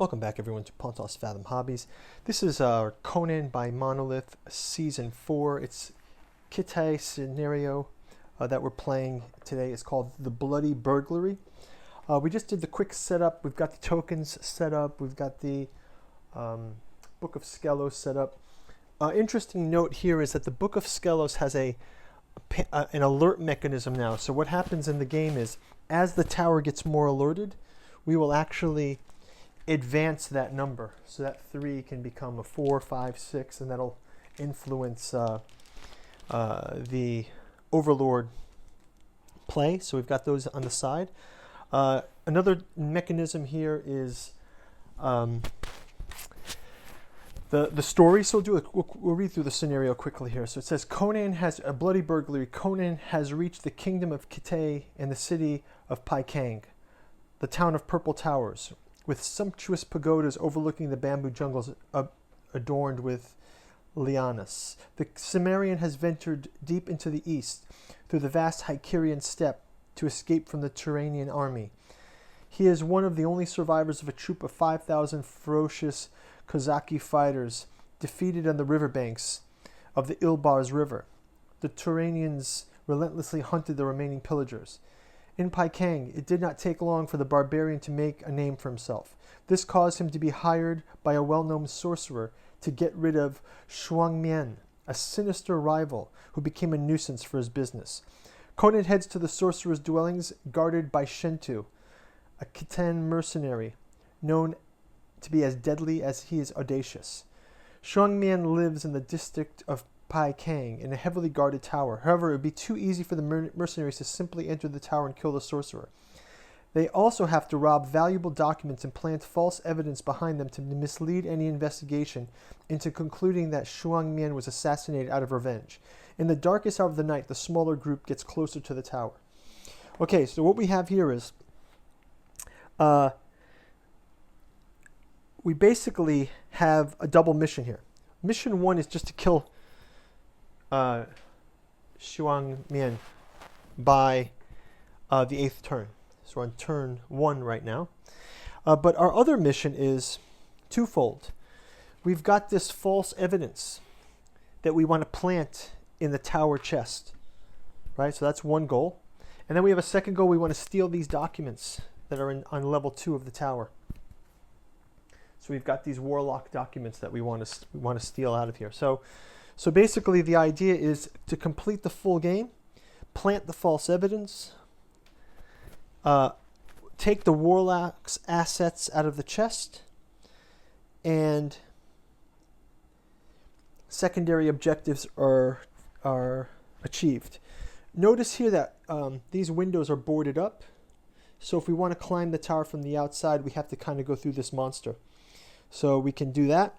Welcome back everyone to Pontos Fathom Hobbies. This is Conan by Monolith Season 4. It's Khitai scenario that we're playing today. It's called The Bloody Burglary. We just did the quick setup. We've got the tokens set up. We've got the Book of Skelos set up. Interesting note here is that the Book of Skelos has an alert mechanism now. So what happens in the game is as the tower gets more alerted, we will actually advance that number, so that 3 can become a 4, 5, 6, and that'll influence the Overlord play. So we've got those on the side. Another mechanism here is the story. So we'll read through the scenario quickly here. So it says Conan has a bloody burglary. Conan has reached the kingdom of Khitai and the city of Paikang, the town of purple towers, with sumptuous pagodas overlooking the bamboo jungles adorned with lianas. The Cimmerian has ventured deep into the east through the vast Hycerian steppe to escape from the Turanian army. He is one of the only survivors of a troop of 5,000 ferocious Kozaki fighters defeated on the riverbanks of the Ilbars River. The Turanians relentlessly hunted the remaining pillagers. In Paikang, it did not take long for the barbarian to make a name for himself. This caused him to be hired by a well-known sorcerer to get rid of Shuangmian, a sinister rival who became a nuisance for his business. Conan heads to the sorcerer's dwellings, guarded by Shentu, a Khitan mercenary, known to be as deadly as he is audacious. Shuangmian lives in the district of Paikang in a heavily guarded tower. However, it would be too easy for the mercenaries to simply enter the tower and kill the sorcerer. They also have to rob valuable documents and plant false evidence behind them to mislead any investigation into concluding that Shuangmian was assassinated out of revenge. In the darkest hour of the night, the smaller group gets closer to the tower. Okay, so what we have here is we basically have a double mission here. Mission 1 is just to kill Shuangmian by the 8th turn. So we're on turn 1 right now. But our other mission is twofold. We've got this false evidence that we want to plant in the tower chest. Right? So that's one goal. And then we have a second goal. We want to steal these documents that are on level 2 of the tower. So we've got these warlock documents that we want to steal out of here. So basically the idea is to complete the full game, plant the false evidence, take the warlock's assets out of the chest, and secondary objectives are achieved. Notice here that these windows are boarded up. So if we want to climb the tower from the outside, we have to kind of go through this monster. So we can do that.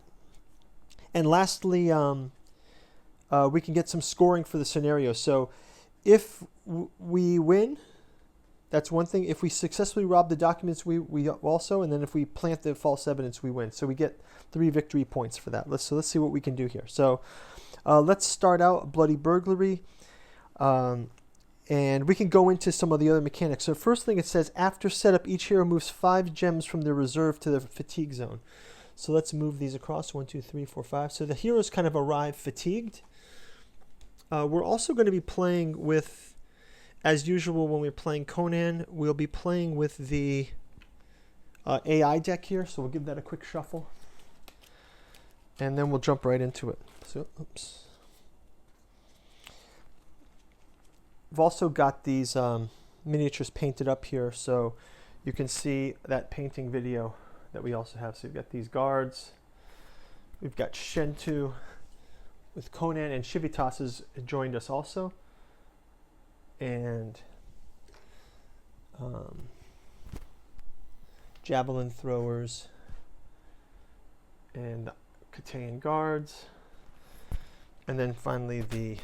And lastly, we can get some scoring for the scenario. So if we win, that's one thing. If we successfully rob the documents, we also, and then if we plant the false evidence, we win. So we get 3 victory points for that. Let's see what we can do here. So let's start out Bloody Burglary. And we can go into some of the other mechanics. So first thing it says, after setup, each hero moves 5 gems from the reserve to the fatigue zone. So let's move these across, 1, 2, 3, 4, 5. So the heroes kind of arrive fatigued. We're also going to be playing with, as usual when we're playing Conan, we'll be playing with the AI deck here. So we'll give that a quick shuffle. And then we'll jump right into it. So, oops. We've also got these miniatures painted up here, so you can see that painting video that we also have. So we've got these guards. We've got Shentu with Conan, and Civitas has joined us also. And javelin throwers and Khitaian guards. And then finally the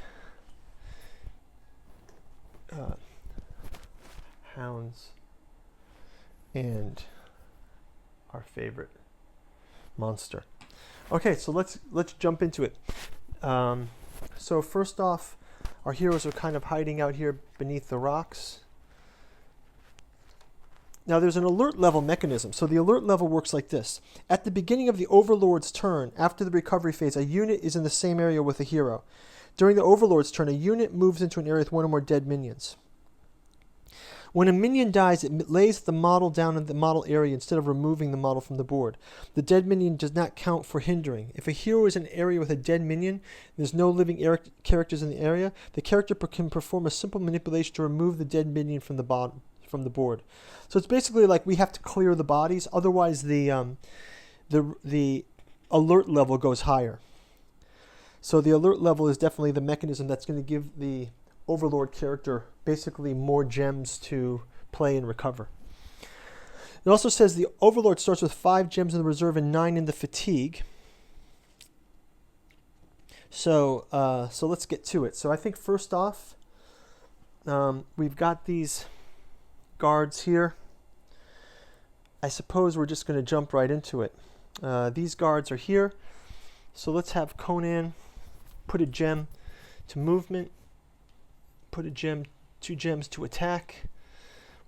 hounds and our favorite monster. Okay, so let's jump into it. So first off, our heroes are kind of hiding out here beneath the rocks. Now there's an alert level mechanism. So the alert level works like this. At the beginning of the Overlord's turn, after the recovery phase, a unit is in the same area with a hero. During the Overlord's turn, a unit moves into an area with one or more dead minions. When a minion dies, it lays the model down in the model area instead of removing the model from the board. The dead minion does not count for hindering. If a hero is in an area with a dead minion, and there's no living characters in the area, the character can perform a simple manipulation to remove the dead minion from the board. So it's basically like we have to clear the bodies, otherwise the alert level goes higher. So the alert level is definitely the mechanism that's going to give the Overlord character basically more gems to play and recover. It also says the Overlord starts with 5 gems in the reserve and 9 in the fatigue. So let's get to it. So I think first off, we've got these guards here. I suppose we're just going to jump right into it. These guards are here. So let's have Conan put a gem to movement. Put a gem, 2 gems to attack.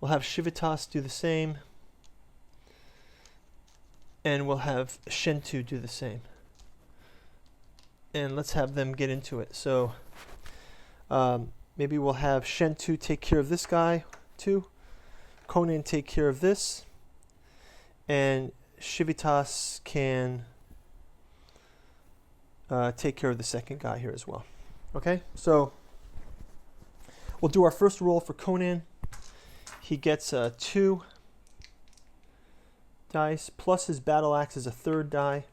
We'll have Civitas do the same. And we'll have Shentu do the same. And let's have them get into it. So maybe we'll have Shentu take care of this guy too. Conan take care of this. And Civitas can take care of the second guy here as well. Okay, so we'll do our first roll for Conan. He gets 2 dice, plus his battle axe is a 3rd die.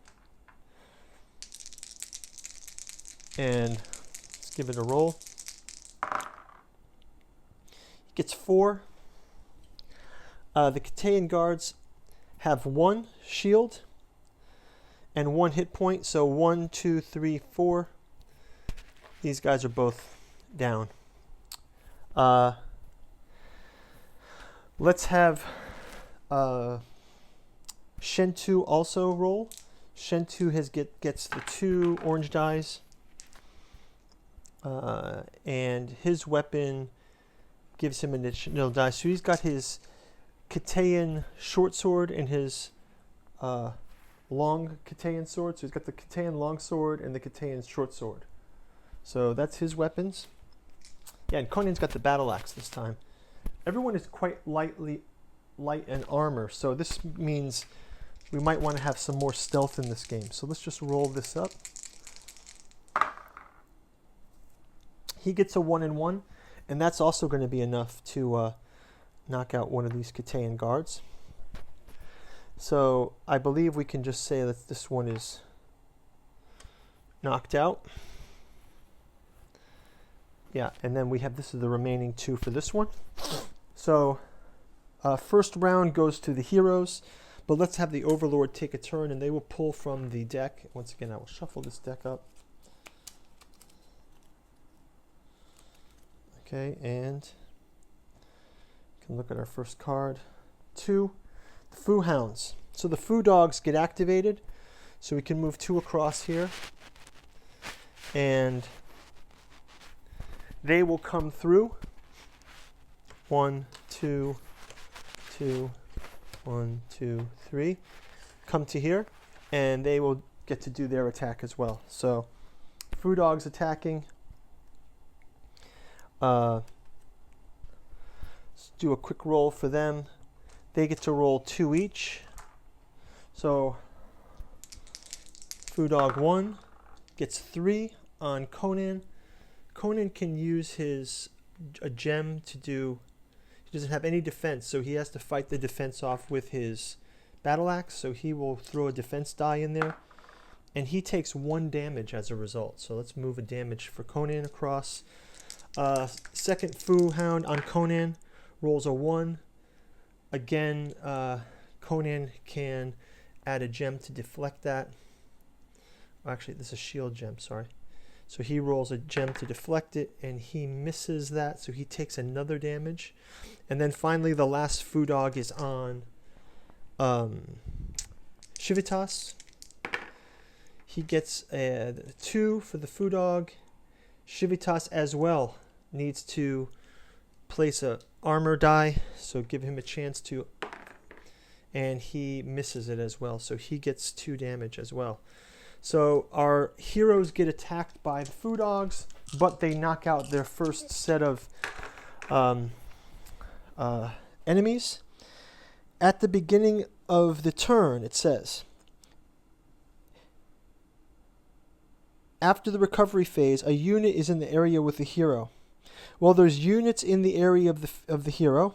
And let's give it a roll. He gets 4. The Khitaian guards have 1 shield and 1 hit point. So 1, 2, 3, 4. These guys are both down. Let's have Shentu also roll. Shentu gets the 2 orange dice, and his weapon gives him an additional die. So he's got his Khitaian short sword and his long Khitaian sword. So he's got the Khitaian long sword and the Khitaian short sword. So that's his weapons. Yeah, and Conan's got the battle axe this time. Everyone is quite light in armor, so this means we might want to have some more stealth in this game. So let's just roll this up. He gets a 1 and 1, and that's also going to be enough to knock out one of these Khitaian guards. So I believe we can just say that this one is knocked out. Yeah, and then we have, this is the remaining 2 for this one. So first round goes to the heroes, but let's have the Overlord take a turn and they will pull from the deck. Once again, I will shuffle this deck up. Okay, and you can look at our first card. 2, the Foo Hounds. So the Foo Dogs get activated, so we can move 2 across here. And they will come through. 1, 2, 2, 1, 2, 3. Come to here, and they will get to do their attack as well. So, Foo Dogs attacking. Let's do a quick roll for them. They get to roll 2 each. So, Foo Dog 1 gets 3 on Conan. Conan can use a gem to do. He doesn't have any defense, so he has to fight the defense off with his battle axe. So he will throw a defense die in there, and he takes 1 damage as a result. So let's move a damage for Conan across. Second Foo Hound on Conan rolls a 1. Again, Conan can add a gem to deflect that. Actually, this is a shield gem, sorry. So he rolls a gem to deflect it, and he misses that, so he takes another damage. And then finally, the last Foo Dog is on Civitas. He gets a 2 for the Foo Dog. Civitas as well needs to place a armor die, so give him a chance to and he misses it as well. So he gets 2 damage as well. So our heroes get attacked by the foo dogs, but they knock out their first set of enemies. At the beginning of the turn, it says, after the recovery phase, a unit is in the area with the hero. Well, there's units in the area of the hero,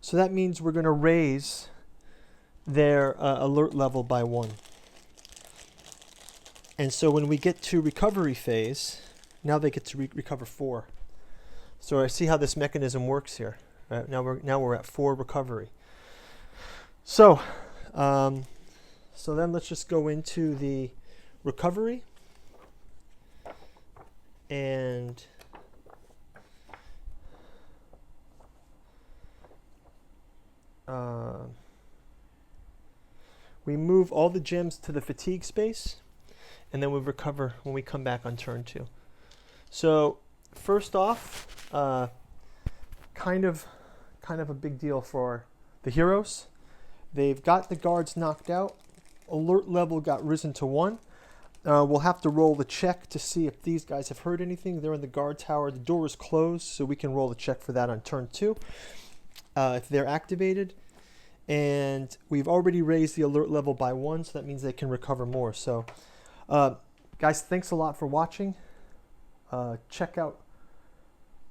so that means we're going to raise their alert level by 1. And so when we get to recovery phase, now they get to recover 4. So I see how this mechanism works here. Right? Now we're at 4 recovery. So then let's just go into the recovery, and we move all the gems to the fatigue space, and then we recover when we come back on turn 2. So first off, kind of a big deal for the heroes. They've got the guards knocked out. Alert level got risen to 1. We'll have to roll the check to see if these guys have heard anything. They're in the guard tower. The door is closed, so we can roll the check for that on turn 2 if they're activated. And we've already raised the alert level by 1, so that means they can recover more. So, guys, thanks a lot for watching. Check out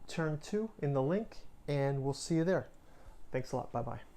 turn 2 in the link, and we'll see you there. Thanks a lot. Bye-bye.